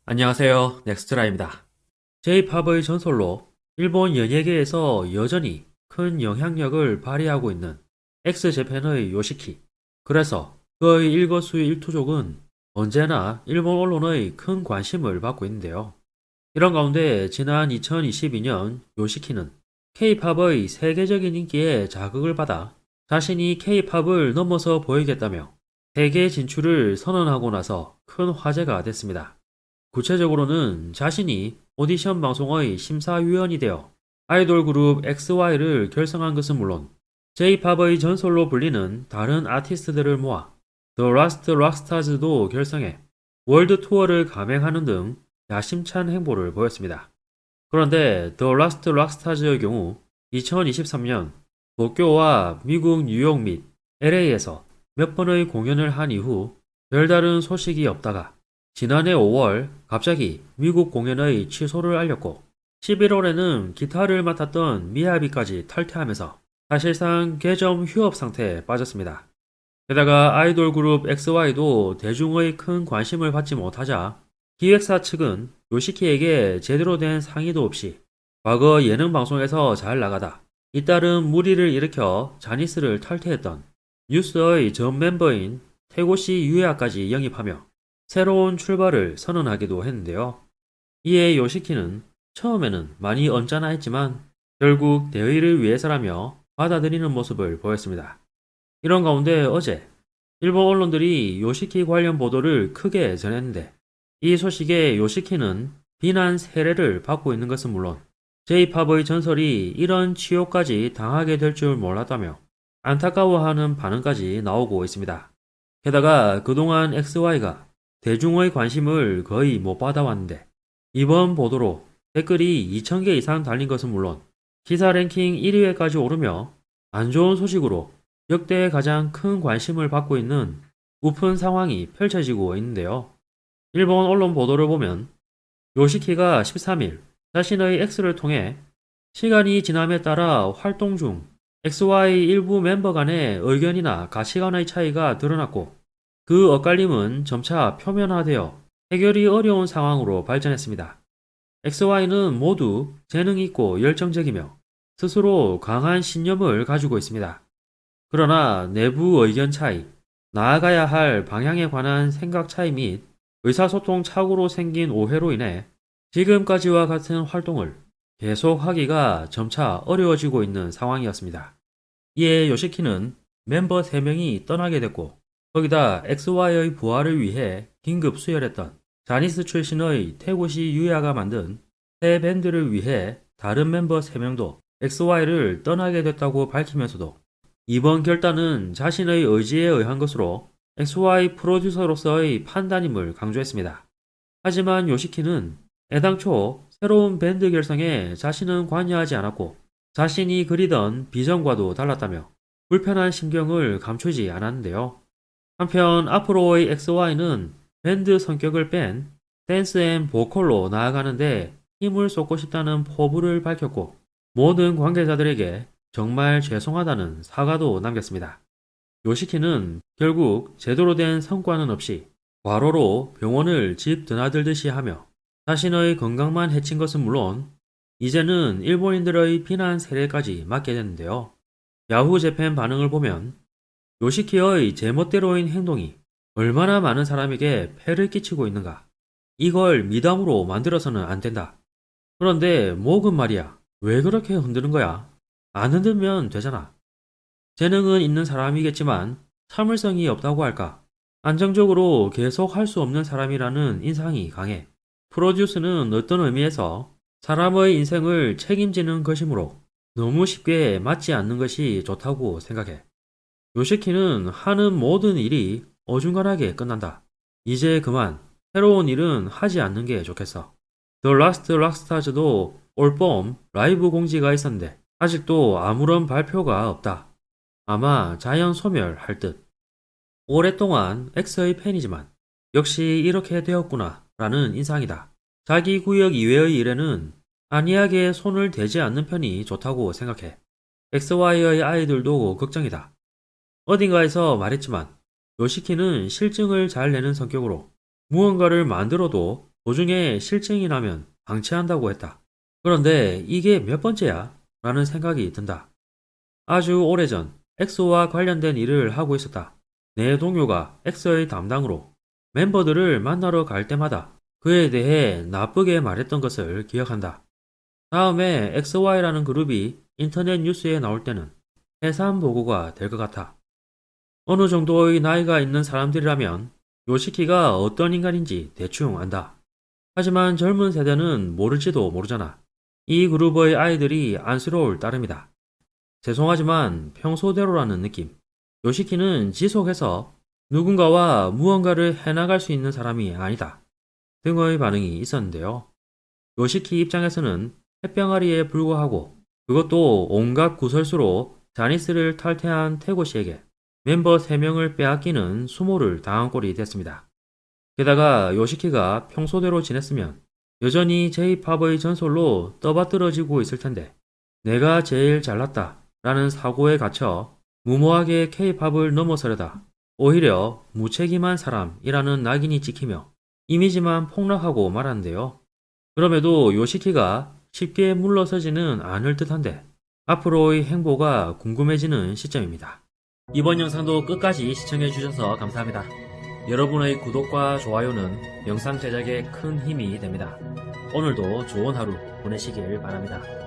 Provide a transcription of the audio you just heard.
안녕하세요. 넥스트라입니다. J-팝의 전설로 일본 연예계에서 여전히 큰 영향력을 발휘하고 있는 엑스제팬의 요시키. 그래서 그의 일거수일투족은 언제나 일본 언론의 큰 관심을 받고 있는데요. 이런 가운데 지난 2022년 요시키는 K-팝의 세계적인 인기에 자극을 받아 자신이 K-팝을 넘어서 보이겠다며 세계 진출을 선언하고 나서 큰 화제가 됐습니다. 구체적으로는 자신이 오디션 방송의 심사위원이 되어 아이돌 그룹 XY를 결성한 것은 물론 J-팝의 전설로 불리는 다른 아티스트들을 모아 The Last Rockstars도 결성해 월드 투어를 감행하는 등 야심찬 행보를 보였습니다. 그런데 The Last Rockstars의 경우 2023년 도쿄와 미국 뉴욕 및 LA에서 몇 번의 공연을 한 이후 별다른 소식이 없다가 지난해 5월 갑자기 미국 공연의 취소를 알렸고 11월에는 기타를 맡았던 미야비까지 탈퇴하면서 사실상 개점 휴업 상태에 빠졌습니다. 게다가 아이돌 그룹 XY도 대중의 큰 관심을 받지 못하자 기획사 측은 요시키에게 제대로 된 상의도 없이 과거 예능 방송에서 잘 나가다 잇따른 무리를 일으켜 자니스를 탈퇴했던 뉴스의 전 멤버인 태고시 유야까지 영입하며 새로운 출발을 선언하기도 했는데요. 이에 요시키는 처음에는 많이 언짢아 했지만 결국 대의를 위해서라며 받아들이는 모습을 보였습니다. 이런 가운데 어제 일본 언론들이 요시키 관련 보도를 크게 전했는데 이 소식에 요시키는 비난 세례를 받고 있는 것은 물론 J-팝의 전설이 이런 취업까지 당하게 될 줄 몰랐다며 안타까워하는 반응까지 나오고 있습니다. 게다가 그동안 XY가 대중의 관심을 거의 못 받아왔는데 이번 보도로 댓글이 2,000개 이상 달린 것은 물론 기사 랭킹 1위에까지 오르며 안 좋은 소식으로 역대 가장 큰 관심을 받고 있는 우픈 상황이 펼쳐지고 있는데요. 일본 언론 보도를 보면 요시키가 13일 자신의 X를 통해 시간이 지남에 따라 활동 중 XY 일부 멤버 간의 의견이나 가치관의 차이가 드러났고 그 엇갈림은 점차 표면화되어 해결이 어려운 상황으로 발전했습니다. XY는 모두 재능 있고 열정적이며 스스로 강한 신념을 가지고 있습니다. 그러나 내부 의견 차이, 나아가야 할 방향에 관한 생각 차이 및 의사소통 착오로 생긴 오해로 인해 지금까지와 같은 활동을 계속하기가 점차 어려워지고 있는 상황이었습니다. 이에 요시키는 멤버 3명이 떠나게 됐고 거기다 XY의 부활을 위해 긴급 수혈했던 자니스 출신의 태고시 유야가 만든 새 밴드를 위해 다른 멤버 3명도 XY를 떠나게 됐다고 밝히면서도 이번 결단은 자신의 의지에 의한 것으로 XY 프로듀서로서의 판단임을 강조했습니다. 하지만 요시키는 애당초 새로운 밴드 결성에 자신은 관여하지 않았고 자신이 그리던 비전과도 달랐다며 불편한 심경을 감추지 않았는데요. 한편 앞으로의 XY는 밴드 성격을 뺀 댄스 앤 보컬로 나아가는데 힘을 쏟고 싶다는 포부를 밝혔고 모든 관계자들에게 정말 죄송하다는 사과도 남겼습니다. 요시키는 결국 제대로 된 성과는 없이 과로로 병원을 집 드나들듯이 하며 자신의 건강만 해친 것은 물론 이제는 일본인들의 비난 세례까지 맞게 됐는데요. 야후 재팬 반응을 보면 요시키의 제멋대로인 행동이 얼마나 많은 사람에게 폐를 끼치고 있는가. 이걸 미담으로 만들어서는 안 된다. 그런데 목은 말이야. 왜 그렇게 흔드는 거야? 안 흔들면 되잖아. 재능은 있는 사람이겠지만 참을성이 없다고 할까? 안정적으로 계속 할 수 없는 사람이라는 인상이 강해. 프로듀스는 어떤 의미에서 사람의 인생을 책임지는 것이므로 너무 쉽게 맞지 않는 것이 좋다고 생각해. 요시키는 하는 모든 일이 어중간하게 끝난다. 이제 그만 새로운 일은 하지 않는 게 좋겠어. The Last Rockstars도 올봄 라이브 공지가 있었는데 아직도 아무런 발표가 없다. 아마 자연 소멸할 듯. 오랫동안 엑스의 팬이지만 역시 이렇게 되었구나 라는 인상이다. 자기 구역 이외의 일에는 안이하게 손을 대지 않는 편이 좋다고 생각해. XY의 아이들도 걱정이다. 어딘가에서 말했지만 요시키는 실증을 잘 내는 성격으로 무언가를 만들어도 도중에 실증이 나면 방치한다고 했다. 그런데 이게 몇 번째야? 라는 생각이 든다. 아주 오래전 엑소와 관련된 일을 하고 있었다. 내 동료가 엑소의 담당으로 멤버들을 만나러 갈 때마다 그에 대해 나쁘게 말했던 것을 기억한다. 다음에 XY라는 그룹이 인터넷 뉴스에 나올 때는 해산 보고가 될 것 같아. 어느 정도의 나이가 있는 사람들이라면 요시키가 어떤 인간인지 대충 안다. 하지만 젊은 세대는 모를지도 모르잖아. 이 그룹의 아이들이 안쓰러울 따름이다. 죄송하지만 평소대로라는 느낌. 요시키는 지속해서 누군가와 무언가를 해나갈 수 있는 사람이 아니다. 등의 반응이 있었는데요. 요시키 입장에서는 햇병아리에 불과하고 그것도 온갖 구설수로 자니스를 탈퇴한 태고 씨에게 멤버 3명을 빼앗기는 수모를 당한 꼴이 됐습니다. 게다가 요시키가 평소대로 지냈으면 여전히 J-팝의 전설로 떠받들어지고 있을 텐데 내가 제일 잘났다 라는 사고에 갇혀 무모하게 K-팝을 넘어서려다 오히려 무책임한 사람이라는 낙인이 찍히며 이미지만 폭락하고 말았는데요. 그럼에도 요시키가 쉽게 물러서지는 않을 듯한데 앞으로의 행보가 궁금해지는 시점입니다. 이번 영상도 끝까지 시청해주셔서 감사합니다. 여러분의 구독과 좋아요는 영상 제작에 큰 힘이 됩니다. 오늘도 좋은 하루 보내시길 바랍니다.